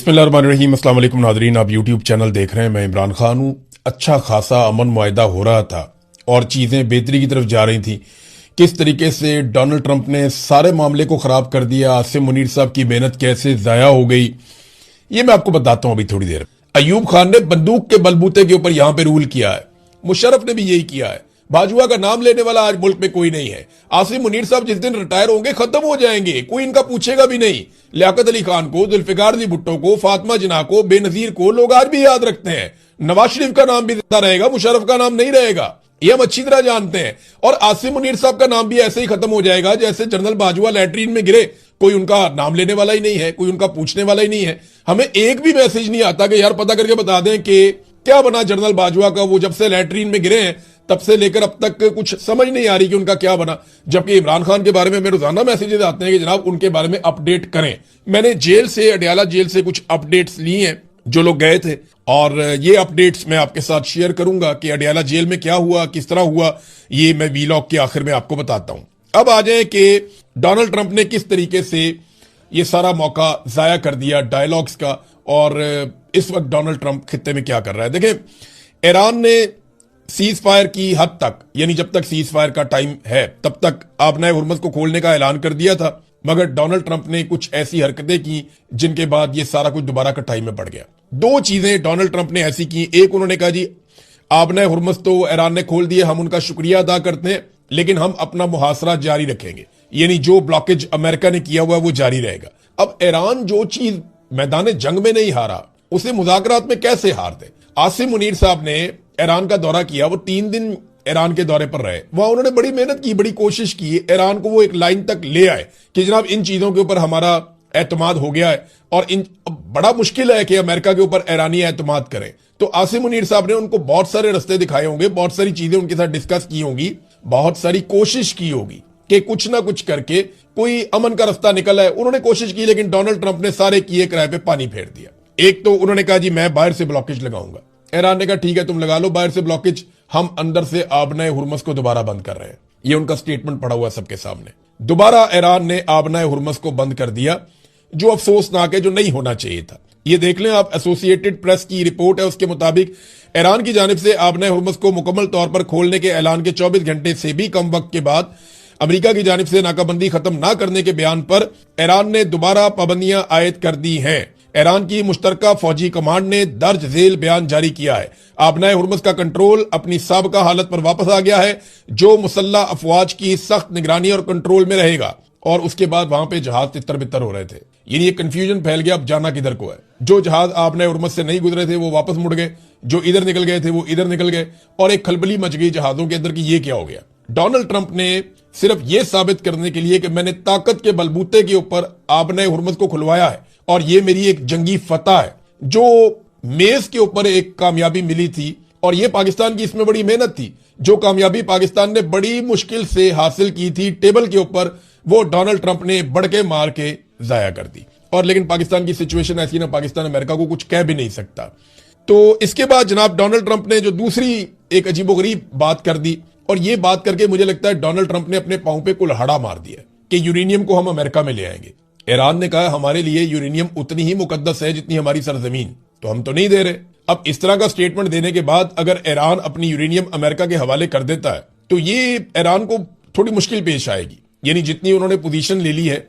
बिस्मिल्लाहिर्रहमानिर्रहीम। अस्सलाम वालेकुम नादरीन, आप यूट्यूब चैनल देख रहे हैं। मैं इमरान खान हूँ। अच्छा खासा अमन मुआहदा हो रहा था और चीज़ें बेहतरी की तरफ जा रही थी। किस तरीके से डोनाल्ड ट्रंप ने सारे मामले को ख़राब कर दिया, आसिम मुनीर साहब की मेहनत कैसे ज़ाया हो गई, ये मैं आपको बताता हूँ अभी थोड़ी देर। अयूब खान ने बंदूक के बलबूते के ऊपर यहां पे रूल किया है। मुशर्रफ ने भी यही किया है। भाजपा का नाम लेने वाला आज मुल्क में कोई नहीं है। आसिम मुनीर साहब जिस दिन रिटायर होंगे खत्म हो जाएंगे, कोई इनका पूछेगा भी नहीं। लियाकत अली खान को, जुल्फिकार अली भुट्टो को, फातिमा जिन्ना को, बेनजीर को लोग आज भी याद रखते हैं। नवाज शरीफ का नाम भी जिंदा रहेगा, मुशर्रफ का नाम नहीं रहेगा, ये हम अच्छी तरह जानते हैं। और आसिम मुनीर साहब का नाम भी ऐसे ही खत्म हो जाएगा जैसे जनरल बाजवा लैट्रीन में गिरे, कोई उनका नाम लेने वाला ही नहीं है, कोई उनका पूछने वाला ही नहीं है। हमें एक भी मैसेज नहीं आता कि यार पता करके बता दें कि क्या बना जनरल बाजवा का। वो जब से लैट्रीन में गिरे हैं तब से लेकर अब तक कुछ समझ नहीं आ रही कि उनका क्या बना। जबकि इमरान खान के बारे में मेरे रोजाना मैसेजेस आते हैं कि जनाब उनके बारे में अपडेट करें। मैंने जेल से, अडयाला जेल से कुछ अपडेट्स लिए हैं जो लोग गए थे, और ये अपडेट्स मैं आपके साथ शेयर करूंगा कि अडयाला जेल में क्या हुआ, किस तरह हुआ, ये मैं वीलॉग के आखिर में आपको बताता हूं। अब आ जाए कि डोनाल्ड ट्रंप ने किस तरीके से ये सारा मौका जाया कर दिया डायलॉग्स का, और इस वक्त डोनाल्ड ट्रंप खित्ते में क्या कर रहा है। देखें, ईरान ने सीज फायर की हद तक, यानी जब तक सीज फायर का टाइम है तब तक आबनाए हुर्मुज़ को खोलने का ऐलान कर दिया था, मगर डोनाल्ड ट्रंप ने कुछ ऐसी हरकतें की जिनके बाद ये सारा कुछ दोबारा का टाइम में पड़ गया। दो चीजें डोनाल्ड ट्रंप ने ऐसी की। एक, उन्होंने कहा जी आबनाए हुर्मुज़ तो ईरान ने खोल दिया, हम उनका शुक्रिया अदा करते हैं, लेकिन हम अपना मुहासरा जारी रखेंगे, यानी जो ब्लॉकेज अमेरिका ने किया हुआ है वो जारी रहेगा। अब ईरान जो चीज मैदान जंग में नहीं हारा, उसे मुज़ाकरात में कैसे हार दे। आसिम मुनीर साहब ने ईरान का दौरा किया, वो 3 दिन ईरान के दौरे पर रहे। वहां उन्होंने बड़ी मेहनत की, बड़ी कोशिश की, ईरान को वो एक लाइन तक ले आए कि जनाब इन चीजों के ऊपर हमारा एतमाद हो गया है और इन बड़ा मुश्किल है कि अमेरिका के ऊपर ईरानी एतमाद करें। तो आसिम मुनीर साहब ने उनको बहुत सारे रास्ते दिखाए होंगे, बहुत सारी चीजें उनके साथ डिस्कस की होंगी, बहुत सारी कोशिश की होगी कि कुछ ना कुछ करके कोई अमन का रास्ता निकल आए। उन्होंने कोशिश की, लेकिन डोनाल्ड ट्रंप ने सारे किए किराए पे पानी फेर दिया। एक तो उन्होंने कहा जी मैं बाहर से ब्लॉकेज लगाऊंगा। ईरान ने कहा ठीक है तुम लगा लो बाहर से ब्लॉकेज, हम अंदर से आबनाए हुर्मुज़ को दोबारा बंद कर रहे हैं। ये उनका स्टेटमेंट पड़ा हुआ सबके सामने। दोबारा ईरान ने आबनाए हुर्मुज़ को बंद कर दिया, जो अफसोसनाक है, जो नहीं होना चाहिए था। ये देख लें आप, एसोसिएटेड प्रेस की रिपोर्ट है, उसके मुताबिक ईरान की जानिब से आबनाए हुर्मुज़ को मुकम्मल तौर पर खोलने के ऐलान के 24 घंटे से भी कम वक्त के बाद अमेरिका की जानिब से नाकाबंदी खत्म ना करने के बयान पर ईरान ने दोबारा पाबंदियां आयद कर दी हैं। ईरान की मुश्तरका फौजी कमांड ने दर्ज झेल बयान जारी किया है। आबनाए हुर्मुज़ का कंट्रोल अपनी साबका हालत पर वापस आ गया है, जो मुसल्लह अफवाज की सख्त निगरानी और कंट्रोल में रहेगा। और उसके बाद वहां पे जहाज तितर बितर हो रहे थे, यानी ये कंफ्यूजन फैल गया, अब जाना किधर को है। जो जहाज आबनाए हुर्मुज़ से नहीं गुजरे थे वो वापस मुड़ गए, जो इधर निकल गए थे वो इधर निकल गए, और एक खलबली मच गई जहाजों के अंदर की ये क्या हो गया। डोनाल्ड ट्रंप ने सिर्फ ये साबित करने के लिए कि मैंने ताकत के बलबूते के ऊपर आबनाए हुर्मुज़ को खुलवाया है और ये मेरी एक जंगी फतह है, जो मेज के ऊपर एक कामयाबी मिली थी, और ये पाकिस्तान की इसमें बड़ी मेहनत थी। जो कामयाबी पाकिस्तान ने बड़ी मुश्किल से हासिल की थी टेबल के ऊपर, वो डोनाल्ड ट्रंप ने बढ़के मार के जाया कर दी। और लेकिन पाकिस्तान की सिचुएशन ऐसी ना, पाकिस्तान अमेरिका को कुछ कह भी नहीं सकता। तो इसके बाद जनाब डोनाल्ड ट्रंप ने जो दूसरी एक अजीबोगरीब बात कर दी, और ये बात करके मुझे लगता है डोनाल्ड ट्रंप ने अपने पांव पे कुल्हाड़ा मार दिया कि यूरेनियम को हम अमेरिका में ले आएंगे। ईरान ने कहा हमारे लिए यूरेनियम उतनी ही मुकद्दस है जितनी हमारी सरजमीन, तो हम तो नहीं दे रहे। अब इस तरह का स्टेटमेंट देने के बाद अगर ईरान अपनी यूरेनियम अमेरिका के हवाले कर देता है तो ये ईरान को थोड़ी मुश्किल पेश आएगी। यानी जितनी उन्होंने पोजीशन ले ली है,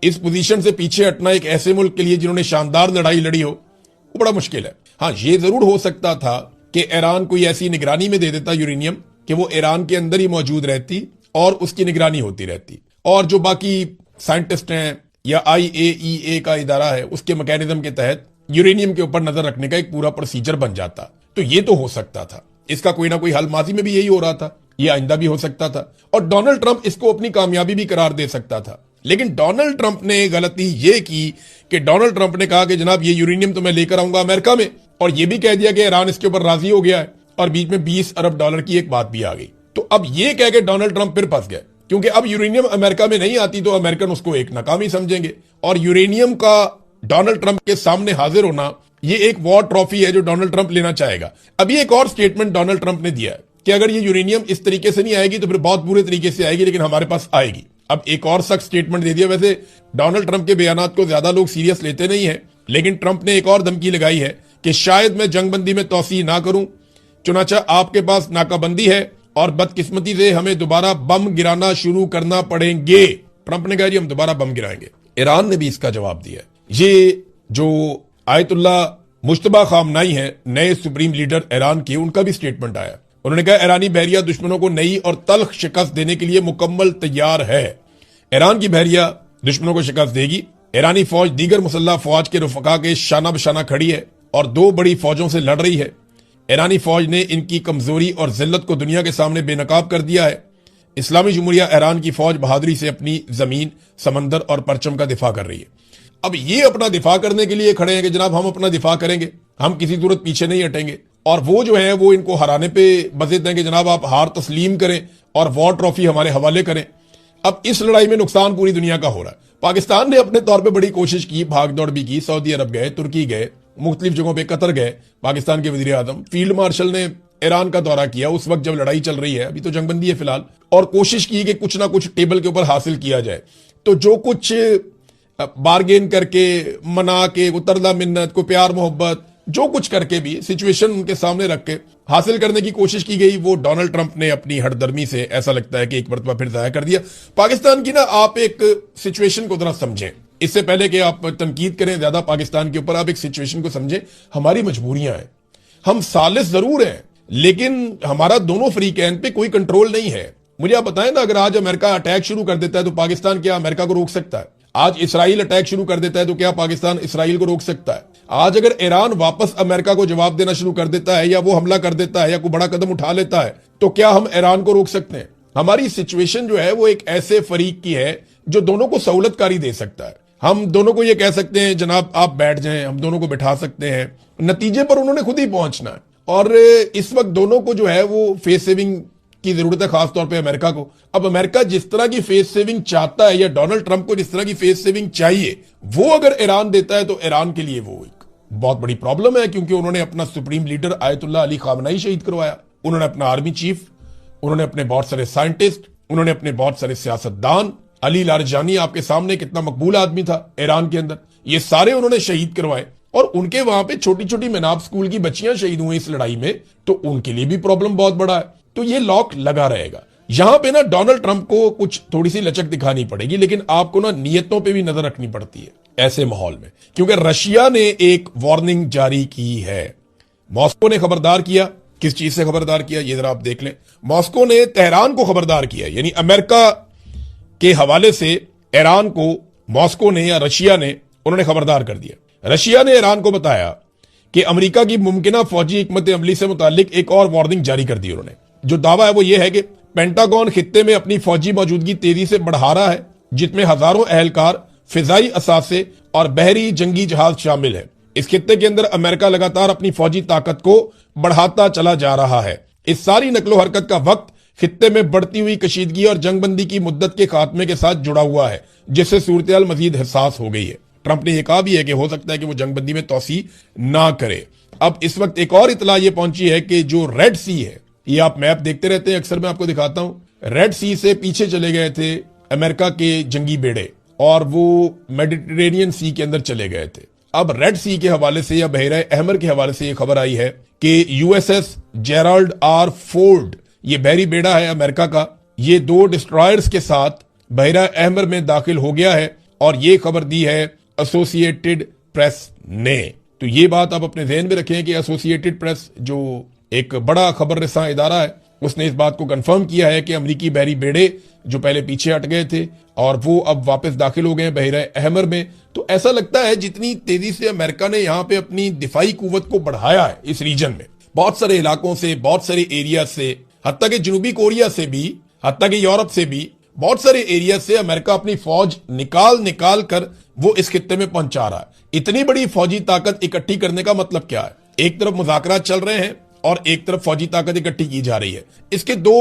इस पोजीशन से पीछे हटना एक ऐसे मुल्क के लिए जिन्होंने शानदार लड़ाई लड़ी हो, वो बड़ा मुश्किल है। हाँ, ये जरूर हो सकता था कि ईरान कोई ऐसी निगरानी में दे देता यूरेनियम कि वो ईरान के अंदर ही मौजूद रहती और उसकी निगरानी होती रहती, और जो बाकी साइंटिस्ट हैं या IAEA का इदारा है उसके मैकेनिज्म के तहत यूरेनियम के ऊपर नजर रखने का एक पूरा प्रोसीजर बन जाता। तो ये तो हो सकता था, इसका कोई ना कोई हल माजी में भी यही हो रहा था, ये आइंदा भी हो सकता था, और डोनाल्ड ट्रंप इसको अपनी कामयाबी भी करार दे सकता था। लेकिन डोनाल्ड ट्रंप ने गलती ये की कि डोनाल्ड ट्रंप ने कहा कि जनाब ये यूरेनियम तो मैं लेकर आऊंगा अमेरिका में, और ये भी कह दिया कि ईरान इसके ऊपर राजी हो गया है, और बीच में $20 अरब की एक बात भी आ गई। तो अब ये कह के डोनाल्ड ट्रंप फिर फंस गए, क्योंकि अब यूरेनियम अमेरिका में नहीं आती तो अमेरिकन उसको एक नाकामी समझेंगे, और यूरेनियम का डोनाल्ड ट्रंप के सामने हाजिर होना ये एक वॉर ट्रॉफी है जो डोनाल्ड ट्रंप लेना चाहेगा। अभी एक और स्टेटमेंट डोनाल्ड ट्रंप ने दिया है कि अगर ये यूरेनियम इस तरीके से नहीं आएगी तो फिर बहुत बुरे तरीके से आएगी, लेकिन हमारे पास आएगी। अब एक और सख्त स्टेटमेंट दे दिया। वैसे डोनाल्ड ट्रंप के बयानात को ज्यादा लोग सीरियस लेते नहीं है, लेकिन ट्रंप ने एक और धमकी लगाई है कि शायद मैं जंगबंदी में तौसी ना करूं, चुनाचा आपके पास नाकाबंदी है और बदकिस्मती से हमें दोबारा बम गिराना शुरू करना पड़ेंगे। ट्रंप ने कहा जी हम दोबारा बम गिराएंगे। ईरान ने भी इसका जवाब दिया। ये जो आयतुल्ला मुश्तबा खामनाई है, नए सुप्रीम लीडर ईरान के, उनका भी स्टेटमेंट आया। उन्होंने कहा ईरानी बहरिया दुश्मनों को नई और तल्ख शिकस्त देने के लिए मुकम्मल तैयार है। ईरान की बहरिया दुश्मनों को शिकस्त देगी। ईरानी फौज दीगर मुसल्लह फौज के रुफका के शाना बशाना खड़ी है और दो बड़ी फौजों से लड़ रही है। ईरानी फौज ने इनकी कमजोरी और जिल्लत को दुनिया के सामने बेनकाब कर दिया है। इस्लामी जमहूरिया ईरान की फौज बहादुरी से अपनी जमीन, समंदर और परचम का दिफा कर रही है। अब ये अपना दिफा करने के लिए खड़े हैं कि जनाब हम अपना दिफा करेंगे, हम किसी सूरत पीछे नहीं हटेंगे। और वो जो है वो इनको हराने पे बज़िद हैं कि जनाब आप हार तस्लीम करें और वॉर ट्रॉफी हमारे हवाले करें। अब इस लड़ाई में नुकसान पूरी दुनिया का हो रहा है। पाकिस्तान ने अपने तौर पे बड़ी कोशिश की, भाग दौड़ भी की, सऊदी अरब गए, तुर्की गए, मुख्तलिफ जगहों पे कतर गए। पाकिस्तान के वजीर आजम फील्ड मार्शल ने ईरान का दौरा किया उस वक्त जब लड़ाई चल रही है, अभी तो जंगबंदी है फिलहाल, और कोशिश की कि कुछ ना कुछ टेबल के ऊपर हासिल किया जाए। तो जो कुछ बार्गेन करके, मना के, उतरदा मिन्नत को, प्यार मोहब्बत, जो कुछ करके भी सिचुएशन उनके सामने रख के हासिल करने की कोशिश की गई, वो डोनाल्ड ट्रंप ने अपनी हठधर्मी से ऐसा लगता है कि एक मरतबा फिर जाया कर दिया। पाकिस्तान की ना आप एक सिचुएशन को जरा समझें, इससे पहले कि आप तनकीद करें ज्यादा पाकिस्तान के ऊपर, आप एक सिचुएशन को समझें। हमारी मजबूरियां हैं, हम सालिस जरूर हैं, लेकिन हमारा दोनों फरीकैन पे कोई कंट्रोल नहीं है। मुझे आप बताएं ना, अगर आज अमेरिका अटैक शुरू कर देता है तो पाकिस्तान क्या अमेरिका को रोक सकता है? आज इसराइल अटैक शुरू कर देता है तो क्या पाकिस्तान इसराइल को रोक सकता है? आज अगर ईरान वापस अमेरिका को जवाब देना शुरू कर देता है, या वो हमला कर देता है, या कोई बड़ा कदम उठा लेता है, तो क्या हम ईरान को रोक सकते हैं? हमारी सिचुएशन जो है वो एक ऐसे फरीक की है जो दोनों को सहूलतकारी दे सकता है। हम दोनों को ये कह सकते हैं जनाब आप बैठ जाएं, हम दोनों को बिठा सकते हैं, नतीजे पर उन्होंने खुद ही पहुंचना है। और इस वक्त दोनों को जो है वो फेस सेविंग की जरूरत है, खासतौर पे अमेरिका को। अब अमेरिका जिस तरह की फेस सेविंग चाहता है, या डोनाल्ड ट्रंप को जिस तरह की फेस सेविंग चाहिए, वो अगर ईरान देता है तो ईरान के लिए वो एक बहुत बड़ी प्रॉब्लम है, क्योंकि उन्होंने अपना सुप्रीम लीडर आयतुल्ला अली खामनाई शहीद करवाया, उन्होंने अपना आर्मी चीफ, उन्होंने अपने बहुत सारे साइंटिस्ट, उन्होंने अपने बहुत सारे सियासतदान, अली लारजानी आपके सामने कितना मकबूल आदमी था ईरान के अंदर, ये सारे उन्होंने शहीद करवाए। और उनके वहां पे छोटी छोटी मिनाब स्कूल की बच्चियां शहीद हुई इस लड़ाई में, तो उनके लिए भी प्रॉब्लम बहुत बड़ा है। तो ये लॉक लगा रहेगा। यहां पे ना डोनाल्ड ट्रंप को कुछ थोड़ी सी लचक दिखानी पड़ेगी, लेकिन आपको ना नियतों पे भी नजर रखनी पड़ती है ऐसे माहौल में, क्योंकि रशिया ने एक वार्निंग जारी की है। मॉस्को ने खबरदार किया। किस चीज से खबरदार किया ये जरा आप देख लें। मॉस्को ने तेहरान को खबरदार किया, यानी अमेरिका के हवाले से ईरान को मॉस्को ने या रशिया ने उन्होंने खबरदार कर दिया। रशिया ने ईरान को बताया कि अमेरिका की मुमकिना फौजी हिकमत अमली से मुतालिक एक और वार्निंग जारी कर दी उन्होंने। जो दावा है वो ये है कि पेंटागन खित्ते में अपनी फौजी मौजूदगी तेजी से बढ़ा रहा है, जिसमें हजारों एहलकार, फिजाई असासे और बहरी जंगी जहाज शामिल है। इस खित्ते के अंदर अमेरिका लगातार अपनी फौजी ताकत को बढ़ाता चला जा रहा है। इस सारी नकलो हरकत का वक्त खित्ते में बढ़ती हुई कशीदगी और जंगबंदी की मुद्दत के खात्मे के साथ जुड़ा हुआ है, जिससे सूरत मजीद हसास हो गई है। ट्रंप ने यह कहा भी है कि हो सकता है कि वो जंगबंदी में तौसी ना करे। अब इस वक्त एक और इतला ये पहुंची है कि जो रेड सी है, ये आप मैप देखते रहते हैं, अक्सर मैं आपको दिखाता हूं, रेड सी से पीछे चले गए थे अमेरिका के जंगी बेड़े और वो मेडिटेरेनियन सी के अंदर चले गए थे। अब रेड सी के हवाले से या बहरा अहमर के हवाले से यह खबर आई है कि यूएसएस जेराल्ड आर फोर्ड, ये बहरी बेड़ा है अमेरिका का, ये 2 डिस्ट्रॉयर्स के साथ बहरा अहमर में दाखिल हो गया है। और ये खबर दी है एसोसिएटेड प्रेस ने। तो ये बात आप अपने ध्यान में रखें कि एसोसिएटेड प्रेस जो एक बड़ा खबर रसा इदारा है, उसने इस बात को कंफर्म किया है कि अमेरिकी बहरी बेड़े जो पहले पीछे हट गए थे और वो अब वापस दाखिल हो गए हैं बहरा अहमर में। तो ऐसा लगता है जितनी तेजी से अमेरिका ने यहां पे अपनी दिफाई कुव्वत को बढ़ाया है इस रीजन में, बहुत सारे इलाकों से, बहुत सारे एरिया से, हत्ता के जनूबी कोरिया से भी, हत्ता के यूरोप से भी, बहुत सारे एरिया से अमेरिका अपनी फौज निकाल कर वो इस खित्ते में पहुंचा रहा है। इतनी बड़ी फौजी ताकत इकट्ठी करने का मतलब क्या है? एक तरफ मुज़ाकरात चल रहे हैं और एक तरफ फौजी ताकत इकट्ठी की जा रही है। इसके 2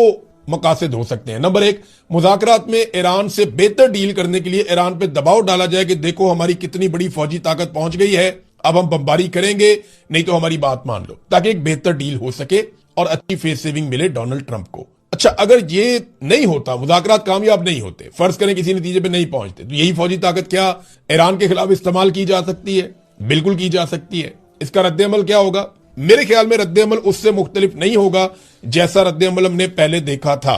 मकासद हो सकते हैं। नंबर 1, मुज़ाकरात में ईरान से बेहतर डील करने के लिए ईरान पे दबाव डाला जाए कि देखो हमारी कितनी बड़ी फौजी ताकत पहुंच गई है, अब हम बमबारी करेंगे, नहीं तो हमारी बात मान लो, ताकि एक बेहतर डील हो सके और अच्छी फेस सेविंग मिले डोनाल्ड ट्रंप को। अच्छा, अगर ये नहीं होता, मुज़ाकरात कामयाब नहीं होते, फर्ज करें किसी नतीजे पे नहीं पहुंचते, तो यही फौजी ताकत क्या ईरान के खिलाफ इस्तेमाल की जा सकती है? बिल्कुल की जा सकती है। इसका रद्द-ए-अमल क्या होगा? मेरे ख्याल में रद्द-ए-अमल उससे मुख्तलिफ नहीं होगा जैसा रद्द-ए-अमल हमने पहले देखा था।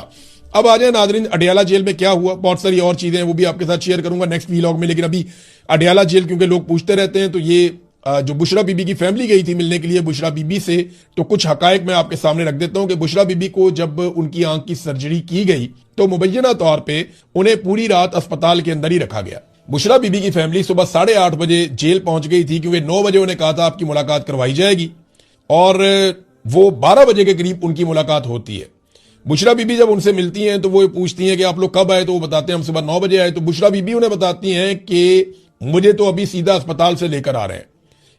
अब आ जाए नाज़रीन, अडयाला जेल में क्या हुआ, बहुत सारी और चीजें हैं वो भी आपके साथ शेयर करूंगा नेक्स्ट व्लॉग में। लेकिन अभी अडयाला जेल, क्योंकि लोग पूछते रहते हैं, तो ये जो बुशरा बीबी की फैमिली गई थी मिलने के लिए बुशरा बीबी से, तो कुछ हकायक मैं आपके सामने रख देता हूं कि बुशरा बीबी को जब उनकी आंख की सर्जरी की गई तो मुबैना तौर पे उन्हें पूरी रात अस्पताल के अंदर ही रखा गया। बुशरा बीबी की फैमिली सुबह 8:30 बजे जेल पहुंच गई थी, क्योंकि 9 बजे उन्हें कहा था आपकी मुलाकात करवाई जाएगी, और वो 12 बजे के करीब उनकी मुलाकात होती है। बुशरा बीबी जब उनसे मिलती हैं तो वो पूछती हैं कि आप लोग कब आए, तो वो बताते हैं हम सुबह 9 बजे आए। तो बुशरा बीबी उन्हें बताती हैं कि मुझे तो अभी सीधा अस्पताल से लेकर आ रहे हैं।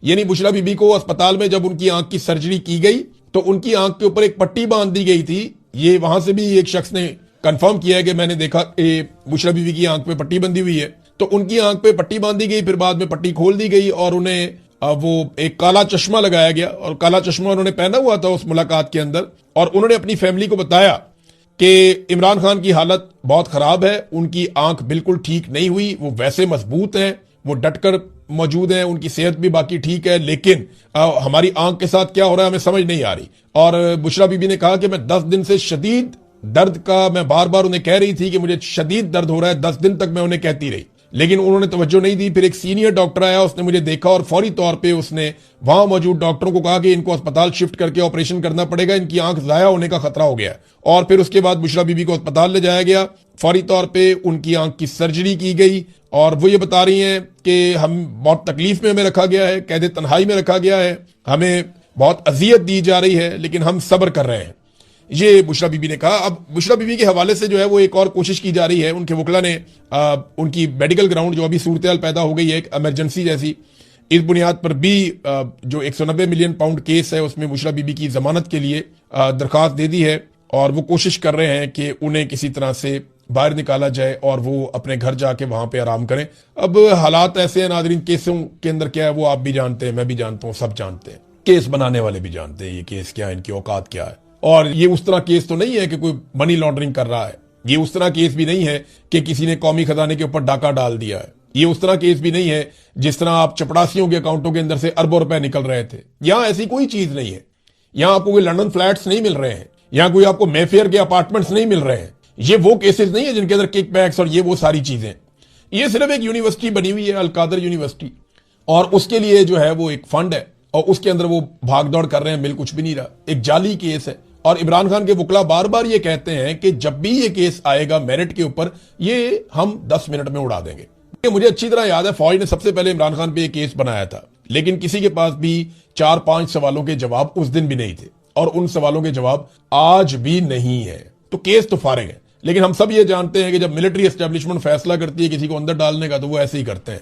यानी बुशरा बीबी को अस्पताल में जब उनकी आंख की सर्जरी की गई तो उनकी आंख के ऊपर एक पट्टी बांध दी गई थी। ये वहां से भी एक शख्स ने कंफर्म किया है कि मैंने देखा बुशरा बीबी की आंख पे पट्टी बंधी हुई है। तो उनकी आंख पे पट्टी बांधी गई, फिर बाद में पट्टी खोल दी गई और उन्हें वो एक काला चश्मा लगाया गया, और काला चश्मा उन्होंने पहना हुआ था उस मुलाकात के अंदर। और उन्होंने अपनी फैमिली को बताया कि इमरान खान की हालत बहुत खराब है, उनकी आंख बिल्कुल ठीक नहीं हुई, वो वैसे मजबूत हैं, वो डटकर मौजूद हैं, उनकी सेहत भी बाकी ठीक है, लेकिन हमारी आंख के साथ क्या हो रहा है हमें समझ नहीं आ रही। और बुशरा बीबी ने कहा कि मैं 10 दिन से शदीद दर्द का, मैं बार बार उन्हें कह रही थी कि मुझे शदीद दर्द हो रहा है, 10 दिन तक मैं उन्हें कहती रही, लेकिन उन्होंने तवज्जो नहीं दी। फिर एक सीनियर डॉक्टर आया, उसने मुझे देखा और फौरी तौर पे उसने वहां मौजूद डॉक्टरों को कहा कि इनको अस्पताल शिफ्ट करके ऑपरेशन करना पड़ेगा, इनकी आंख जाया होने का खतरा हो गया। और फिर उसके बाद बुशरा बीबी को अस्पताल ले जाया गया, फौरी तौर पे उनकी आंख की सर्जरी की गई। और वो ये बता रही हैं कि हम बहुत तकलीफ में हमें रखा गया है, कैद तन्हाई में रखा गया है, हमें बहुत अजियत दी जा रही है, लेकिन हम सब्र कर रहे हैं, ये बुशरा बीबी ने कहा। अब बुशरा बीबी के हवाले से जो है वो एक और कोशिश की जा रही है। उनके वकला ने उनकी मेडिकल ग्राउंड, जो अभी सूरत पैदा हो गई है एक इमरजेंसी जैसी, इस बुनियाद पर भी जो 190 मिलियन पाउंड केस है उसमें बुशरा बीबी की जमानत के लिए दरखास्त दे दी है, और वो कोशिश कर रहे हैं कि उन्हें किसी तरह से बाहर निकाला जाए और वो अपने घर जाके वहां पे आराम करें। अब हालात ऐसे हैं नाज़रीन, केसों के अंदर क्या है वो आप भी जानते हैं, मैं भी जानता हूं, सब जानते हैं, केस बनाने वाले भी जानते हैं ये केस क्या है, इनकी औकात क्या है। और ये उस तरह केस तो नहीं है कि कोई मनी लॉन्ड्रिंग कर रहा है, ये उस तरह केस भी नहीं है कि किसी ने कौमी खजाने के ऊपर डाका डाल दिया है, ये उस तरह केस भी नहीं है जिस तरह आप चपड़ासियों के अकाउंटों के अंदर से अरबों रुपए निकल रहे थे। यहां ऐसी कोई चीज नहीं है, यहां आपको कोई लंदन फ्लैट्स नहीं मिल रहे हैं, यहां कोई आपको मेफेयर के अपार्टमेंट्स नहीं मिल रहे हैं, ये वो केसेस नहीं है जिनके अंदर किक बैक्स और ये वो सारी चीजें। ये सिर्फ एक यूनिवर्सिटी बनी हुई है, अलकादर यूनिवर्सिटी, और उसके लिए जो है वो एक फंड है और उसके अंदर वो भाग दौड़ कर रहे हैं, मिल कुछ भी नहीं रहा, एक जाली केस है। और इमरान खान के वकला बार बार ये कहते हैं कि जब भी ये केस आएगा मेरिट के ऊपर, ये हम 10 मिनट में उड़ा देंगे। मुझे अच्छी तरह याद है फौज ने सबसे पहले इमरान खान पे ये केस बनाया था, लेकिन किसी के पास भी 4-5 सवालों के जवाब उस दिन भी नहीं थे, और उन सवालों के जवाब आज भी नहीं है। तो केस तो फारिग है, लेकिन हम सब ये जानते हैं कि जब मिलिट्री एस्टेब्लिशमेंट फैसला करती है किसी को अंदर डालने का तो वो ऐसे ही करते हैं।